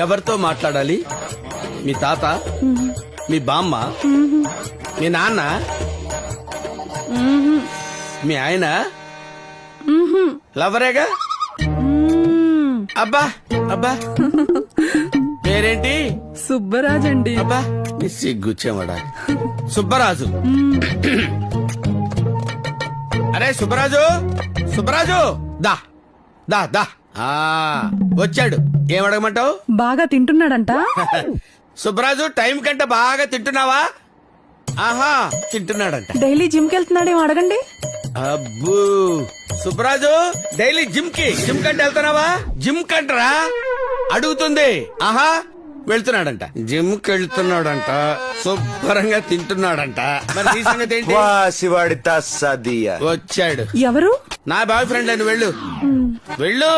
ఎవరితో మాట్లాడాలి? మీ తాత, మీ బామ్మ, మీ నాన్న, మీ ఆయన, లవరేగా? అబ్బా అబ్బా పేరేంటి? సుబ్బరాజండి. అబ్బా నీ సిగ్గుచ్చేవాడా సుబ్బరాజు. అరే సుబ్బరాజు, సుబ్బరాజు దా దా దా. ఆ వచ్చాడు. ఏం అడగమంటావు? బాగా తింటున్నాడంట. సుబ్బరాజు టైం కంటే బాగా తింటున్నావా? ఆహా తింటున్నాడంట. డైలీ జిమ్ కి వెళ్తున్నాడేమో అడగండి. అబ్బూ సుబ్బరాజు డైలీ జిమ్ కంటే వెళ్తున్నావా? జిమ్ కంటరా అడుగుతుంది. ఆహా వెళ్తున్నాడంట. జిమ్ కి వెళ్తున్నాడంట. శుభ్రంగా తింటున్నాడంట. మరి నీ సంగతి ఏంటి? శివాడి తస్సదియా వచ్చాడు. ఎవరు? నా బాయ్ ఫ్రెండ్ అని వెళ్ళు వెళ్ళు.